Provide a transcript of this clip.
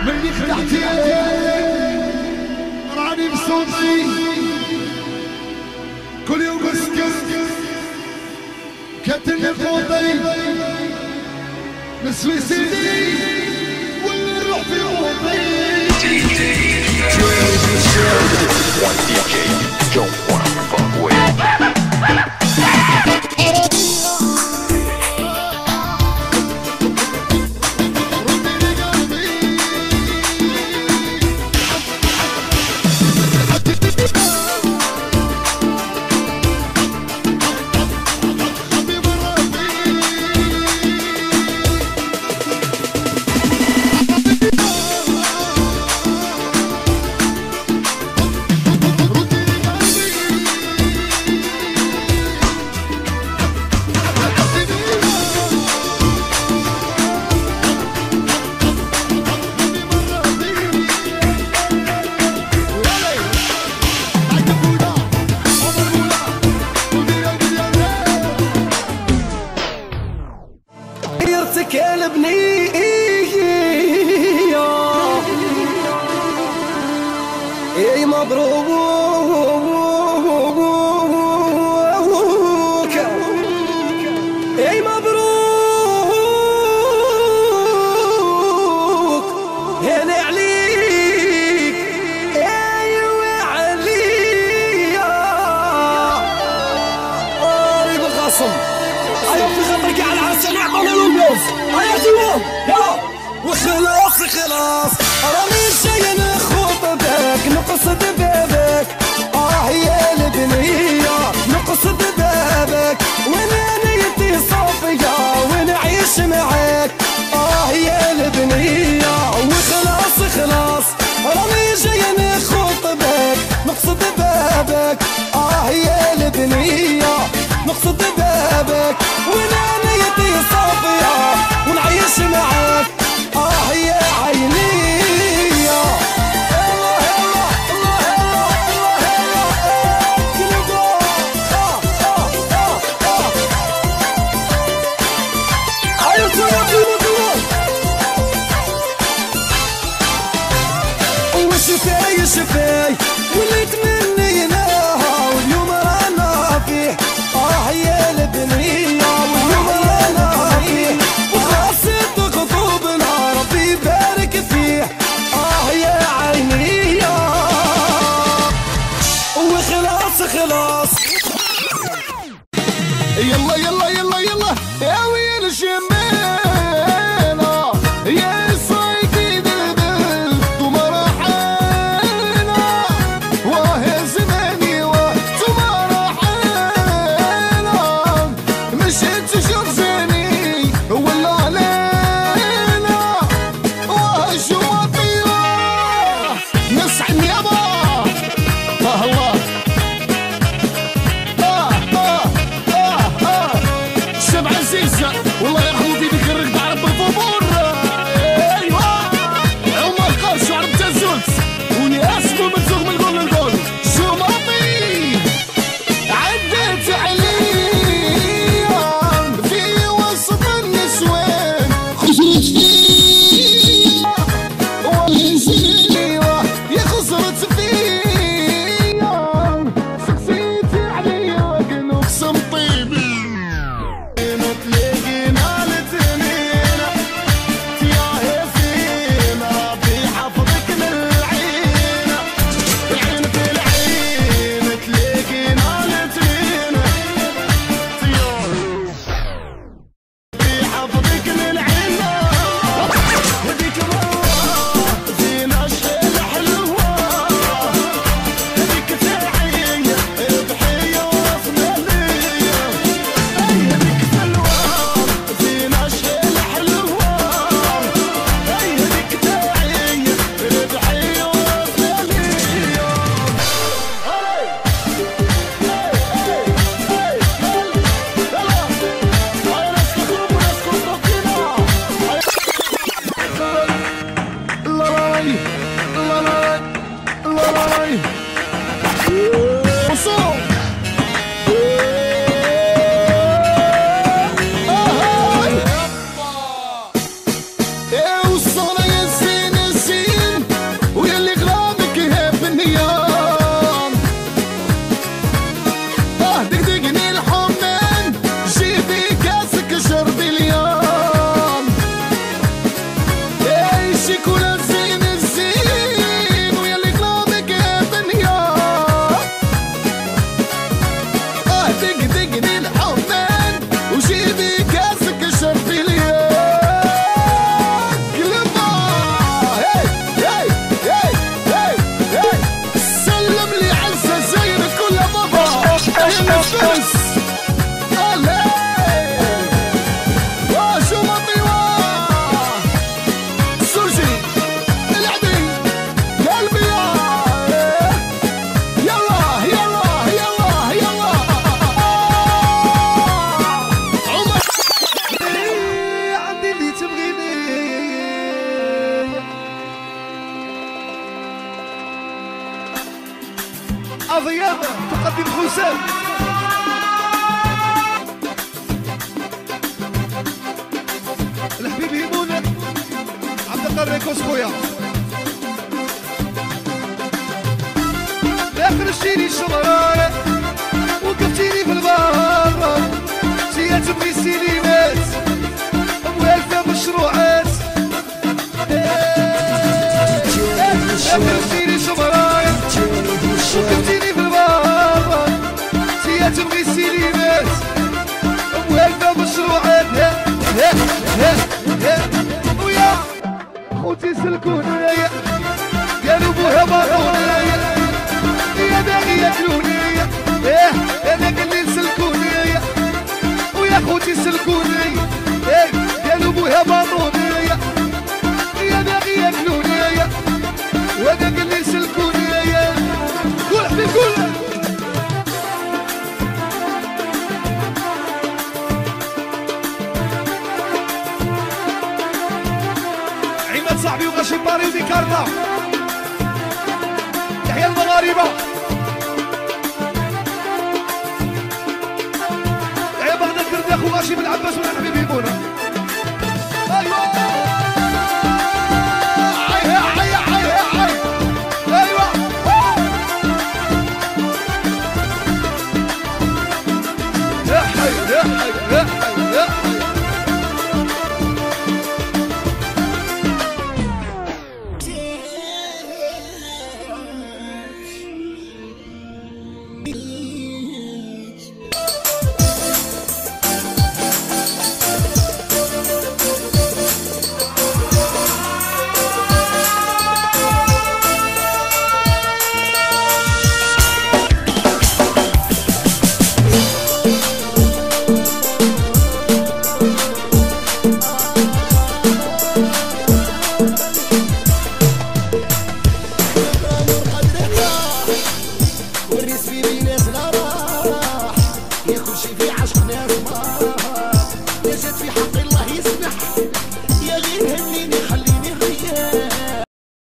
ملي خلعتي راني بصوتي كل يوم اسكت كتلني خوطي نسويسيني ولا نروح في وطي. One DJ you don't wanna fuck with. كلبني اي مبروك اي مبروك هنا عليك ايوه عليا قريب الخصم ايوه في خطرك على عسل عقلوا الناس هيا زوام يلا وخلاص خلاص راني جاي نخطبك نقصد بابك يا البنية نقصد بابك وانا نيتي صافية ونعيش معاك يا البنية وخلاص خلاص راني جاي نخطبك نقصد بابك يا البنية نقصد بابك وانا نيتي صافية ونعيش معاك يا عيني وشفاي شفاي وليت منيناها واليوم رانا فيه يا البنية واليوم رانا فيه وخاصة خطوبنا ربي يبارك فيه يا عيني وخلاص خلاص يلا يلا يلا يلا يا ويل شمينا يا صيدي دبل ومرحينا أضياء تقدم حسام الحبيب هيمون عبد القادر خويا لا فرشتيني الشمرايا وقفتيني في البار سيات في السينمات أموال فيها مشروعات لا فرشتيني الشمرايا وقفتيني في البار سيات في السينمات أموال فيها مشروعات ويا خوتي سلكونايا قالوا بوها باطونايا يا باغي ياكلونايا انا قال لي سلكونايا ويا خوتي سلكونايا قالوا بوها باطونايا يا باغي ياكلونايا وانا قال لي سلكونايا قول حبيب قول صاحبي وغاشي باري ودي كارتا تحيا المغاربة تحيا بغداد كرداخ وغاشي بن عباس ولا حبيبي يبونا ايوا عيها عيها عيها عيها ايوا يا حي يا حي يا حي يا حي والريس في ناس لا راح ياكل شي في عشق ناس ما